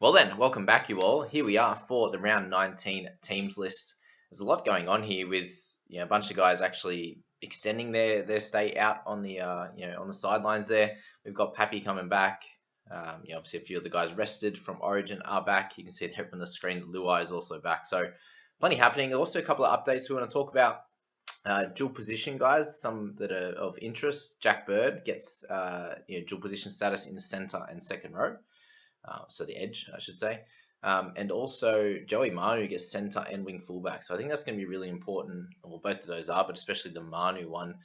Well then, welcome back you all. Here we are for the round 19 teams list. There's a lot going on here with a bunch of guys actually extending their stay out on the on the sidelines there. We've got Pappy coming back. Obviously a few of the guys rested from Origin are back. You can see it here from the screen. Luai is also back. So plenty happening. Also a couple of updates we want to talk about. Dual position guys, some that are of interest. Jack Bird gets dual position status in the center and second row. So the edge, I should say. And also Joey Manu gets centre and wing fullback. So I think that's going to be really important. Well, both of those are, but especially the Manu one.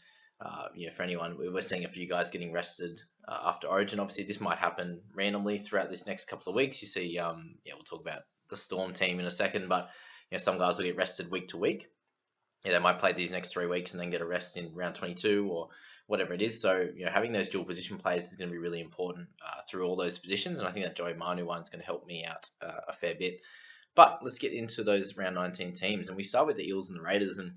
For anyone, we're seeing a few guys getting rested after Origin. Obviously, this might happen randomly throughout this next couple of weeks. You see, we'll talk about the Storm team in a second, but some guys will get rested week to week. They might play these next 3 weeks and then get a rest in round 22 or whatever it is. So, having those dual position players is going to be really important through all those positions. And I think that Joey Manu one's going to help me out a fair bit. But let's get into those round 19 teams. And we start with the Eels and the Raiders. And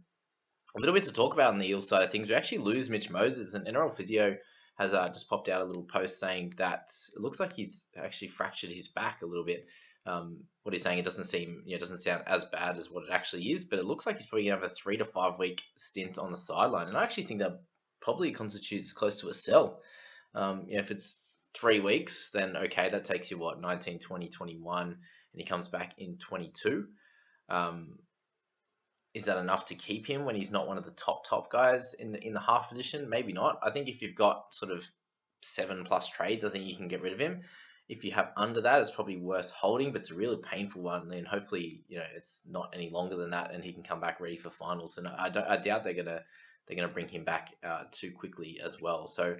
a little bit to talk about on the Eels side of things. We actually lose Mitch Moses. And NRL Physio has just popped out a little post saying that it looks like he's actually fractured his back a little bit. What he's saying, it doesn't sound as bad as what it actually is, but it looks like he's probably going to have a 3 to 5 week stint on the sideline. And I actually think that probably constitutes close to a sell. If it's 3 weeks, then okay, that takes you 19, 20, 21, and he comes back in 22. Is that enough to keep him when he's not one of the top guys in the half position? Maybe not. I think if you've got sort of 7+ trades, I think you can get rid of him. If you have under that, it's probably worth holding, but it's a really painful one. Then hopefully, it's not any longer than that, and he can come back ready for finals. And I doubt they're gonna bring him back too quickly as well. So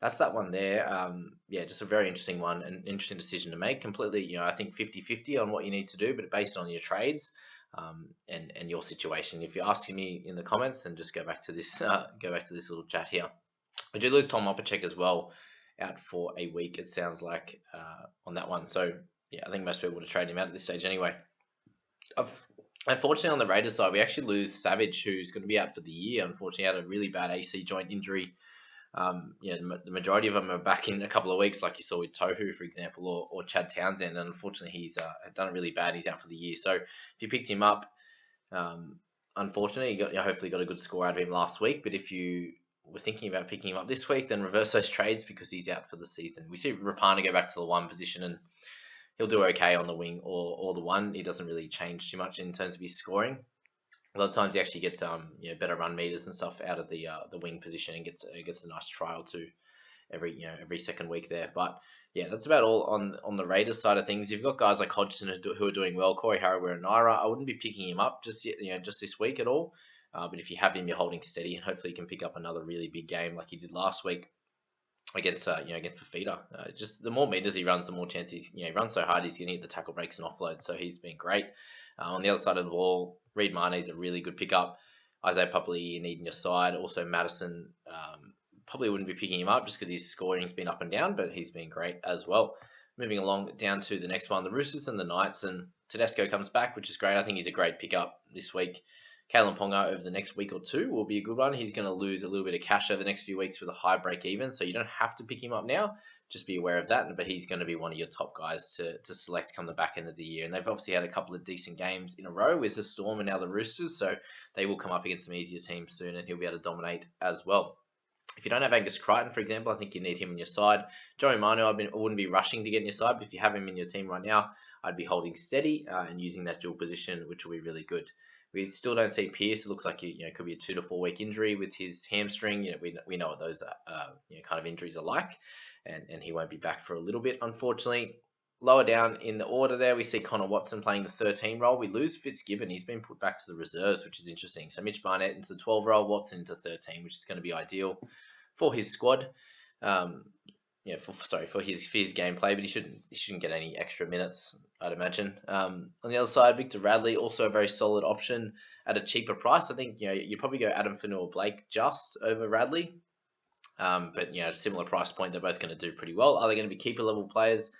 that's that one there. Just a very interesting one, an interesting decision to make. Completely, I think 50-50 on what you need to do, but based on your trades and your situation. If you're asking me in the comments, then just go back to this little chat here. We do lose Tom Opacek as well, out for a week, it sounds like, on that one. So, I think most people would have traded him out at this stage anyway. Unfortunately, on the Raiders side, we actually lose Savage, who's going to be out for the year. Unfortunately, had a really bad AC joint injury. The majority of them are back in a couple of weeks, like you saw with Tohu, for example, or Chad Townsend. And unfortunately, he's done it really bad. He's out for the year. So if you picked him up, unfortunately, you hopefully got a good score out of him last week. But if you we're thinking about picking him up this week, then reverse those trades because he's out for the season. We see Rapana go back to the 1 position and he'll do okay on the wing or the 1. He doesn't really change too much in terms of his scoring. A lot of times he actually gets better run meters and stuff out of the wing position and gets a nice trial too every second week there. But that's about all on the Raiders side of things. You've got guys like Hodgson who are doing well. Corey Harawira and Naira, I wouldn't be picking him up just this week at all. But if you have him, you're holding steady, and hopefully you can pick up another really big game like he did last week against Fafita. Just the more meters he runs, the more chances he runs so hard he's going to hit the tackle breaks and offload. So he's been great. On the other side of the ball, Reid Mane is a really good pickup. Isaiah Papali you need on your side. Also Madison, probably wouldn't be picking him up just because his scoring's been up and down, but he's been great as well. Moving along down to the next one, the Roosters and the Knights, and Tedesco comes back, which is great. I think he's a great pickup this week. Kalen Ponga over the next week or 2 will be a good one. He's going to lose a little bit of cash over the next few weeks with a high break even, so you don't have to pick him up now. Just be aware of that. But he's going to be one of your top guys to select come the back end of the year. And they've obviously had a couple of decent games in a row with the Storm and now the Roosters, so they will come up against some easier teams soon, and he'll be able to dominate as well. If you don't have Angus Crichton, for example, I think you need him on your side. Joey Manu, I wouldn't be rushing to get in your side, but if you have him in your team right now, I'd be holding steady and using that dual position, which will be really good. We still don't see Pearce. It looks like it could be a 2 to 4 week injury with his hamstring. We know what those kind of injuries are like, and he won't be back for a little bit, unfortunately. Lower down in the order there, we see Connor Watson playing the 13 role. We lose Fitzgibbon. He's been put back to the reserves, which is interesting. So Mitch Barnett into the 12 role, Watson into 13, which is going to be ideal for his squad. For his gameplay, but he shouldn't get any extra minutes, I'd imagine. On the other side, Victor Radley, also a very solid option at a cheaper price. I think you'd probably go Adam Fanua-Blake just over Radley, but at a similar price point, they're both going to do pretty well. Are they going to be keeper level players?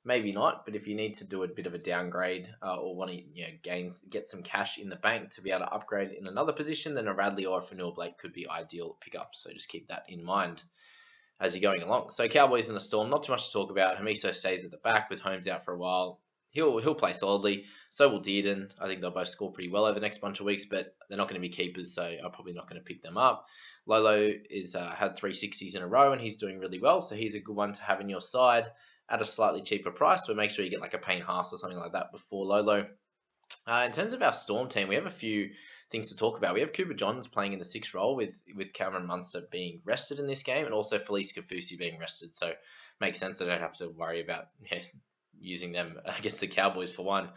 Maybe not, but if you need to do a bit of a downgrade or want to get some cash in the bank to be able to upgrade in another position, then a Radley or a Fanua-Blake could be ideal pickups. So just keep that in mind as you're going along. So Cowboys and the Storm, not too much to talk about. Hamiso stays at the back with Holmes out for a while. he'll play solidly. So will Dearden. I think they'll both score pretty well over the next bunch of weeks, but they're not going to be keepers, so I'm probably not going to pick them up. Lolo is had 360s in a row, and he's doing really well, so he's a good one to have in your side at a slightly cheaper price, but make sure you get like a Payne Haas or something like that before Lolo. In terms of our Storm team, we have a few things to talk about. We have Cooper Johns playing in the 6th role with Cameron Munster being rested in this game, and also Felice Kafusi being rested, so makes sense. I don't have to worry about using them against the Cowboys for one.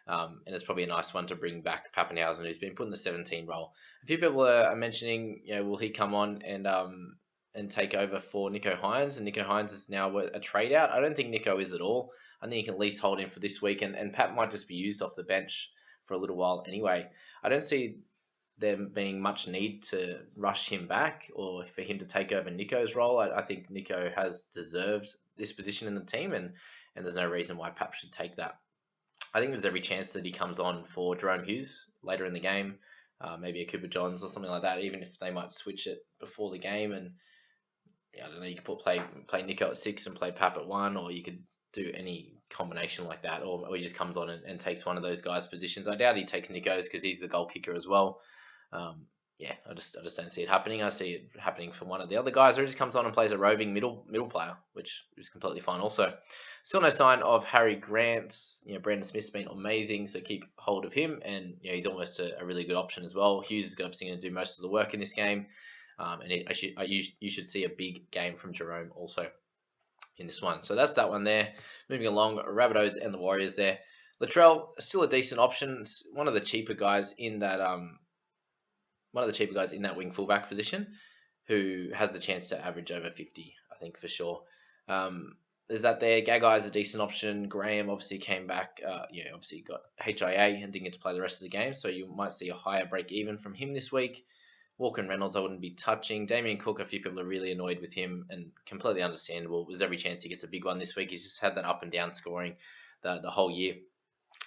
And it's probably a nice one to bring back Pappenhausen, who's been put in the 17 role. A few people are mentioning, will he come on and take over for Nico Hines? And Nico Hines is now a trade out. I don't think Nico is at all. I think you can at least hold him for this week, and Pat might just be used off the bench for a little while anyway. I don't see there being much need to rush him back or for him to take over Nico's role. I think Nico has deserved this position in the team, and there's no reason why Pap should take that. I think there's every chance that he comes on for Jerome Hughes later in the game, maybe a Cooper Johns or something like that, even if they might switch it before the game. And I don't know, you could play Nico at 6 and play Pap at 1, or you could do any combination like that, or he just comes on and takes one of those guys' positions. I doubt he takes Nico's because he's the goal kicker as well. I just don't see it happening. I see it happening for one of the other guys, or he just comes on and plays a roving middle player, which is completely fine also. Still no sign of Harry Grant. Brandon Smith's been amazing, so keep hold of him, and he's almost a really good option as well. Hughes is obviously going to do most of the work in this game, and you should see a big game from Jerome also in this one. So that's that one there. Moving along, Rabbitohs and the Warriors there. Latrell, still a decent option. One of the cheaper guys in that wing fullback position, who has the chance to average over 50, I think for sure. There's that there. Gagai is a decent option. Graham obviously came back. Obviously got HIA and didn't get to play the rest of the game, so you might see a higher break even from him this week. Walker and Reynolds I wouldn't be touching. Damien Cook, a few people are really annoyed with him, and completely understandable. There's every chance he gets a big one this week. He's just had that up and down scoring the whole year.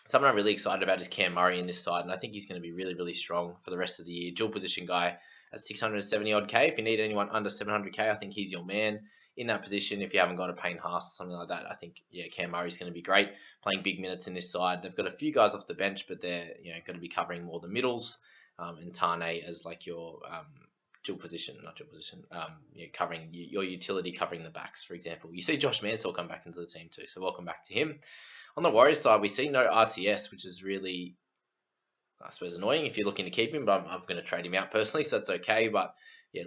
Someone I'm really excited about is Cam Murray in this side, and I think he's going to be really, really strong for the rest of the year. Dual position guy at 670 odd K. If you need anyone under 700K, I think he's your man in that position. If you haven't got a Payne Haas or something like that, I think Cam Murray's going to be great playing big minutes in this side. They've got a few guys off the bench, but they're going to be covering more the middles, and Tane as like your covering your utility, covering the backs, for example. You see Josh Mansell come back into the team too, so welcome back to him. On the Warriors side, we see no RTS, which is really, I suppose, annoying if you're looking to keep him, but I'm going to trade him out personally, so that's okay. But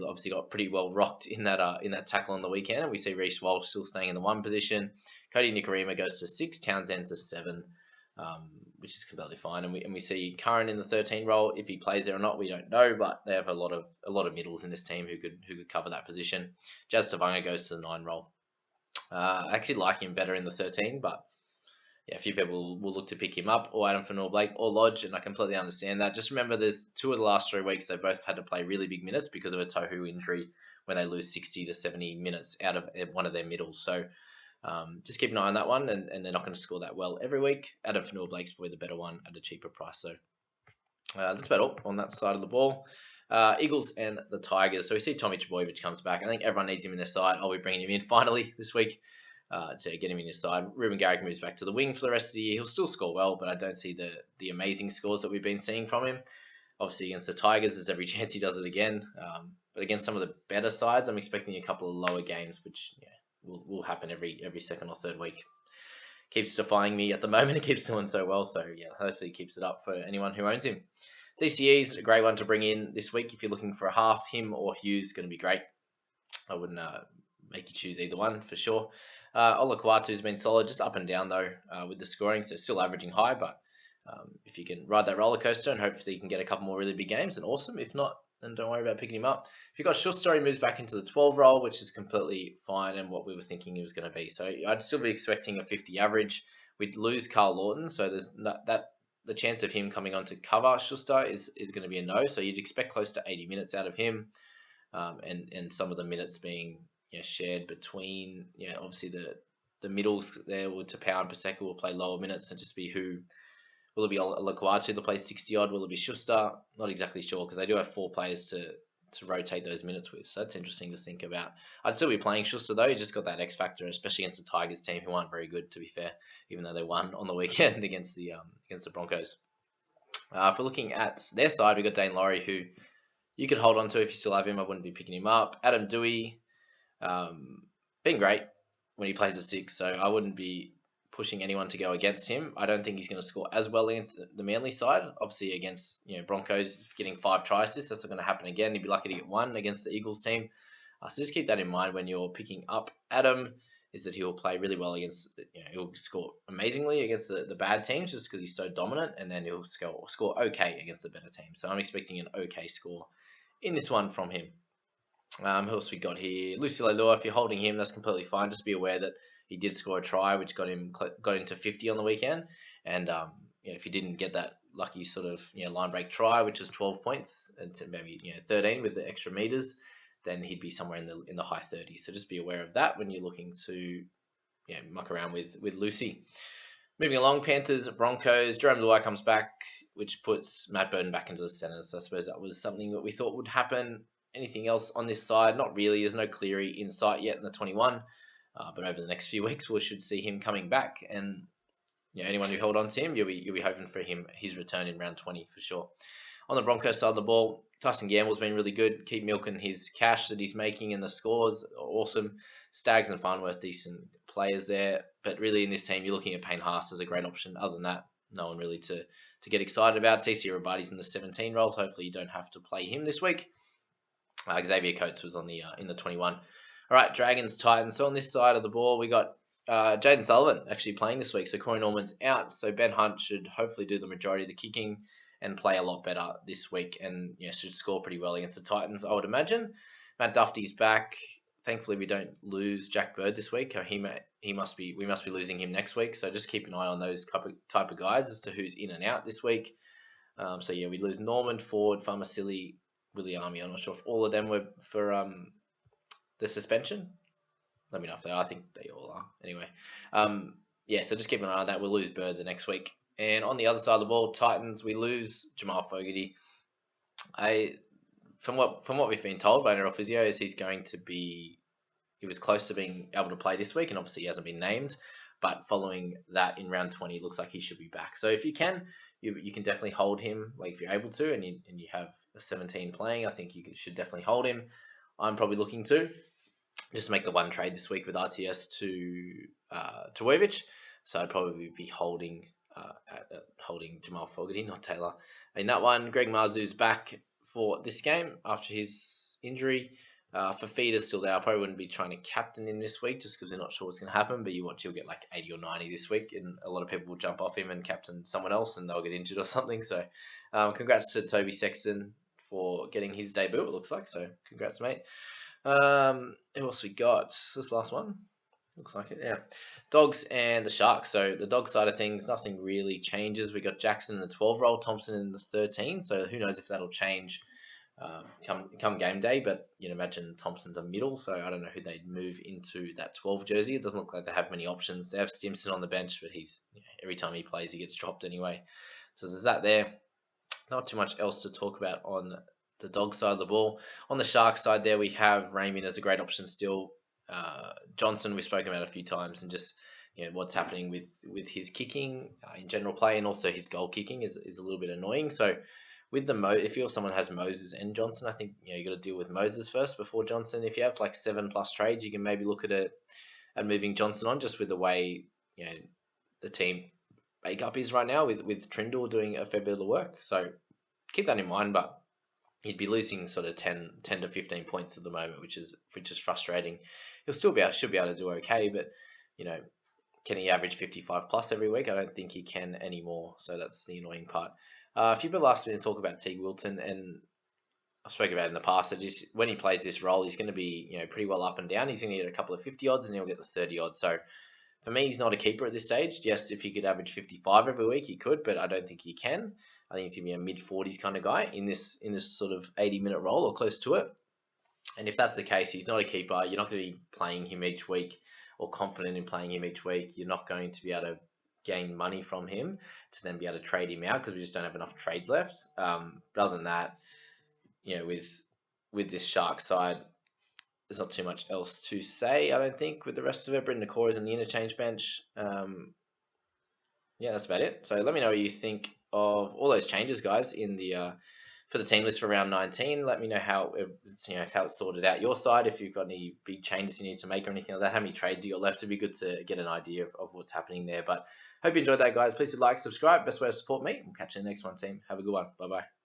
obviously got pretty well rocked in that tackle on the weekend, and we see Reece Walsh still staying in the 1 position. Cody Nikorima goes to 6, Townsend to 7, which is completely fine. And we see Curran in the 13 role. If he plays there or not, we don't know, but they have a lot of middles in this team who could cover that position. Jazz Tavanga goes to the 9 role. I actually like him better in the 13, but a few people will look to pick him up, or Adam Fanua-Blake, or Lodge, and I completely understand that. Just remember, there's 2 of the last 3 weeks they've both had to play really big minutes because of a Tohu injury when they lose 60 to 70 minutes out of one of their middles. So just keep an eye on that one, and they're not going to score that well every week. Adam Fanua-Blake's probably the better one at a cheaper price. So that's about all on that side of the ball. Eagles and the Tigers. So we see Tommy Trbojevic comes back. I think everyone needs him in their side. I'll be bringing him in finally this week. To get him in his side. Ruben Garrick moves back to the wing for the rest of the year. He'll still score well, but I don't see the amazing scores that we've been seeing from him. Obviously, against the Tigers, there's every chance he does it again. But against some of the better sides, I'm expecting a couple of lower games, which will happen every second or third week. Keeps defying me at the moment. It keeps doing so well, so hopefully he keeps it up for anyone who owns him. DCE's a great one to bring in this week if you're looking for a half. Him or Hughes is going to be great. I wouldn't make you choose either one for sure. Ola Kuatu's been solid, just up and down though with the scoring, so still averaging high, but if you can ride that roller coaster and hopefully you can get a couple more really big games, then awesome. If not, then don't worry about picking him up. If you've got Schuster, he moves back into the 12 role, which is completely fine and what we were thinking he was going to be. So I'd still be expecting a 50 average. We'd lose Carl Lawton, so there's the chance of him coming on to cover Schuster is going to be a no. So you'd expect close to 80 minutes out of him, and some of the minutes being shared between obviously the middles there with Tapau and Paseka will play lower minutes, and just be who will it be? Lakuatu that plays 60 odd? Will it be Schuster? Not exactly sure because they do have 4 players to rotate those minutes with. So that's interesting to think about. I'd still be playing Schuster though. He just got that X factor, especially against the Tigers team, who aren't very good, to be fair, even though they won on the weekend against the Broncos. If we're looking at their side, we've got Dane Laurie, who you could hold on to if you still have him. I wouldn't be picking him up. Adam Dewey, been great when he plays at 6, so I wouldn't be pushing anyone to go against him. I don't think he's going to score as well against the Manly side. Obviously, against Broncos getting 5 try assists, that's not going to happen again. He'd be lucky to get 1 against the Eagles team. So just keep that in mind when you're picking up Adam. Is that he'll play really well against, he'll score amazingly against the bad teams just because he's so dominant, and then he'll score okay against the better team. So I'm expecting an okay score in this one from him. Who else we got here? Lucy Leilua, if you're holding him, that's completely fine. Just be aware that he did score a try, which got into 50 on the weekend. And if he didn't get that lucky sort of line break try, which is 12 points, and maybe 13 with the extra meters, then he'd be somewhere in the high 30s. So just be aware of that when you're looking to muck around with Lucy. Moving along, Panthers Broncos. Jerome Luai comes back, which puts Matt Burton back into the centre. So I suppose that was something that we thought would happen. Anything else on this side? Not really. There's no Cleary in sight yet in the 21. But over the next few weeks, we should see him coming back. And anyone who held on to him, you'll be hoping for his return in round 20 for sure. On the Broncos side of the ball, Tyson Gamble's been really good. Keep milking his cash that he's making, and the scores are awesome. Staggs and Farnworth, decent players there. But really in this team, you're looking at Payne Haas as a great option. Other than that, no one really to get excited about. TC Rabati's in the 17 roles. Hopefully you don't have to play him this week. Xavier Coates was on in the 21. All right, Dragons, Titans. So on this side of the ball, we got Jaden Sullivan actually playing this week. So Corey Norman's out. So Ben Hunt should hopefully do the majority of the kicking and play a lot better this week, and should score pretty well against the Titans, I would imagine. Matt Duffy's back. Thankfully, we don't lose Jack Bird this week. We must be losing him next week. So just keep an eye on those type of guys as to who's in and out this week. We lose Norman, Ford, Farmasili, Willie Army. I'm not sure if all of them were for the suspension. Let me know if they are. I think they all are. Anyway, so just keep an eye on that. We'll lose Bird the next week. And on the other side of the ball, Titans, we lose Jamal Fogarty. From what we've been told by Neural Physio, is he was close to being able to play this week, and obviously he hasn't been named. But following that in round 20, it looks like he should be back. So if you can, you can definitely hold him, like if you're able to, and you have a 17 playing, I think you should definitely hold him. I'm probably looking to just make the one trade this week with RTS to Wojciech. So I'd probably be holding Jamal Fogarty, not Taylor. In that one, Greg Marzu's back for this game after his injury. Fafita's still there. I probably wouldn't be trying to captain him this week just because we're not sure what's going to happen, but you'll get like 80 or 90 this week, and a lot of people will jump off him and captain someone else and they'll get injured or something. So congrats to Toby Sexton for getting his debut, it looks like. So congrats, mate. Who else we got? This last one? Looks like it, yeah. Dogs and the Sharks. So the dog side of things, nothing really changes. We got Jackson in the 12 role, Thompson in the 13. So who knows if that'll change come game day. But imagine Thompson's a middle, so I don't know who they'd move into that 12 jersey. It doesn't look like they have many options. They have Stimson on the bench, but he's every time he plays, he gets dropped anyway. So there's that there. Not too much else to talk about on the dog side of the ball. On the Sharks side there, we have Raymond as a great option still. Johnson we've spoken about a few times, and just what's happening with his kicking in general play, and also his goal kicking is a little bit annoying. So with if someone has Moses and Johnson, I think you got to deal with Moses first before Johnson. If you have like 7+ trades, you can maybe look at moving Johnson on, just with the way the team makeup is right now with Trindle doing a fair bit of the work. So keep that in mind, but he'd be losing sort of 10 to 15 points at the moment, which is frustrating. He'll still should be able to do okay, but can he average 55 plus every week? I don't think he can anymore. So that's the annoying part. A few people asked me to talk about Teague Wilton, and I've spoken about it in the past. That just when he plays this role, he's going to be pretty well up and down. He's going to get a couple of 50 odds, and he'll get the 30 odds. So for me, he's not a keeper at this stage. Yes, if he could average 55 every week, he could, but I don't think he can. I think he's going to be a mid-40s kind of guy in this sort of 80-minute role or close to it. And if that's the case, he's not a keeper. You're not going to be playing him each week or confident in playing him each week. You're not going to be able to gain money from him to then be able to trade him out because we just don't have enough trades left. But other than that, with with this Shark side, there's not too much else to say, I don't think, with the rest of it. Brendan Core is on the interchange bench. Yeah, that's about it. So let me know what you think of all those changes, guys, in the for the team list for round 19. Let me know how how it's sorted out your side. If you've got any big changes you need to make or anything like that, how many trades you got left. It'd be good to get an idea of what's happening there. But hope you enjoyed that, guys. Please like, subscribe. Best way to support me. We'll catch you in the next one, team. Have a good one. Bye bye.